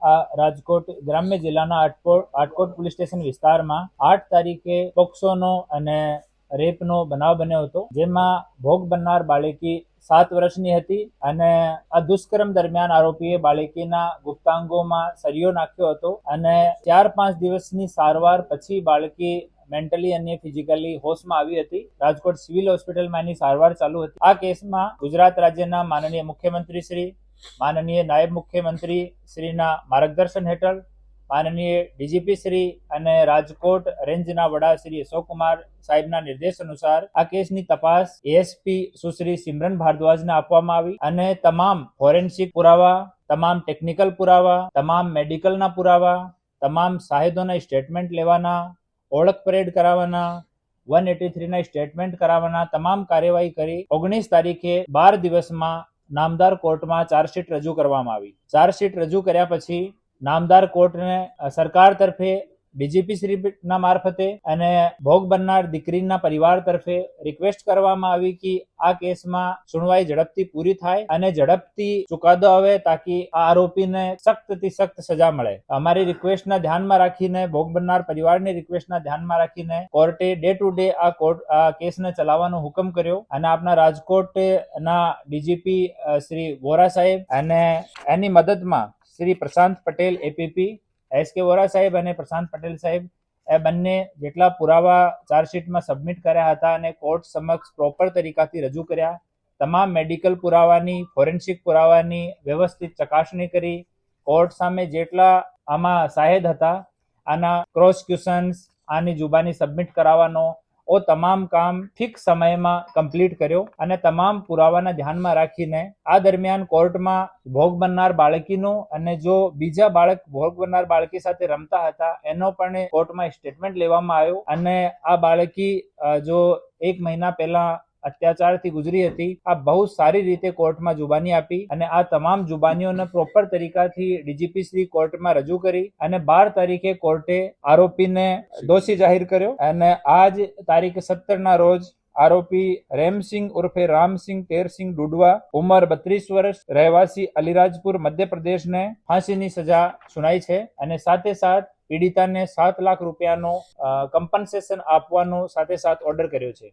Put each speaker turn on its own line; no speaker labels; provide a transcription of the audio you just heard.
આ રાજકોટ ગ્રામ્ય જિલ્લાના આટકોટ પોલીસ સ્ટેશન વિસ્તારમાં 8 તારીખે પોક્સોનો અને રેપનો બનાવ બન્યો હતો, જેમાં ભોગ બનનાર બાળકી 7 વર્ષની હતી અને આ દુષ્કર્મ દરમિયાન આરોપીએ બાળકીના ગુપ્તાંગોમાં સળિયો નાખ્યો હતો અને 4-5 દિવસની સારવાર પછી બાળકી મેન્ટલી અને ફિઝિકલી હોશમાં આવી હતી. રાજકોટ સિવિલ હોસ્પિટલમાં એની સારવાર ચાલુ હતી. આ કેસમાં ગુજરાત રાજ્યના માનનીય મુખ્યમંત્રી શ્રી, માનનીય નાયબ મુખ્યમંત્રી શ્રીના માર્ગદર્શન હેઠળ માનનીય ડીજીપી શ્રી અને રાજકોટ રેન્જના વડા શ્રી અશોકકુમાર સાહેબના નિર્દેશ અનુસાર આ કેસની તપાસ એએસપી સુશ્રી સિમરન ભારદ્વાજને આપવામાં આવી અને તમામ ફોરેન્સિક પુરાવા, તમામ ટેકનિકલ પુરાવા, તમામ મેડિકલના પુરાવા, તમામ સાહેદોના સ્ટેટમેન્ટ લેવાના, ઓળખ પરેડ કરાવવાના, 183ના સ્ટેટમેન્ટ કરાવવાના તમામ કાર્યવાહી કરી 19 તારીખે 12 દિવસમાં નામદાર કોર્ટમાં ચાર્જશીટ રજૂ કરવામાં આવી. ચાર્જશીટ રજૂ કર્યા પછી નામદાર કોર્ટને સરકાર તરફે ડીજીપી શ્રીના મારફતે અને ભોગ બનનાર દીકરીના પરિવાર તરફે રિક્વેસ્ટ કરવામાં આવી કે આ કેસમાં સુનવાઈ ઝડપથી પૂરી થાય અને ઝડપથી ચુકાદો આવે તાકી આ આરોપીને સખ્તથી સખ્ત સજા મળે. અમારી રિક્વેસ્ટના ધ્યાનમાં રાખીને, ભોગ બનનાર પરિવારની રિક્વેસ્ટના ધ્યાનમાં રાખીને કોર્ટે ડે ટુ ડે આ કેસને ચલાવવાનો હુકમ કર્યો અને આપના રાજકોટના ડીજીપી શ્રી વોરા સાહેબ અને એની મદદમાં શ્રી પ્રશાંત પટેલ એપીપી, એસકે વોરા સાહેબ અને પ્રશાંત પટેલ સાહેબ એ બંને જેટલા પુરાવા ચાર્જશીટમાં સબમિટ કર્યા હતા અને કોર્ટ સમક્ષ પ્રોપર તરીકાથી રજૂ કર્યા. તમામ મેડિકલ પુરાવાની, ફોરેન્સિક પુરાવાની વ્યવસ્થિત ચકાસણી કરી. કોર્ટ સામે જેટલા આમાં સાહેદ હતા આના ક્રોસ ક્વેશ્ચન્સ, આની જુબાની સબમિટ કરાવવાનો તમામ કામ ફિક્સ સમયમાં કમ્પ્લીટ કર્યો અને તમામ પુરાવાના ધ્યાનમાં રાખીને આ દરમિયાન કોર્ટમાં ભોગ બનનાર બાળકીનો અને જો બીજા ભોગ બનનાર બાળકી સાથે રમતા હતા એનો પણ કોર્ટમાં સ્ટેટમેન્ટ લેવામાં આવ્યો અને આ બાળકી જો 1 મહિના પહેલા અત્યાચારથી ગુજરી હતી, આ બહુ સારી રીતે કોર્ટમાં જુબાની આપી અને આ તમામ જુબાનીઓને પ્રોપર તરીકાથી ડીજીપી શ્રી કોર્ટમાં રજૂ કરી અને 12 તારીખે કોર્ટે આરોપીને દોષી જાહેર કર્યો અને આજ તારીખ 17ના રોજ આરોપી રેમસિંહ ઉર્ફે રામસિંહ ટેરસિંહ ડુડવા, ઉંમર 32 વર્ષ, રહેવાસી અલીરાજપુર, મધ્યપ્રદેશને ફાંસીની સજા સુનાઈ છે અને સાથે સાથ પીડિતાને 7 લાખ રૂપિયાનો કમ્પન્સેશન આપવાનો સાથે સાથ ઓર્ડર કર્યો છે.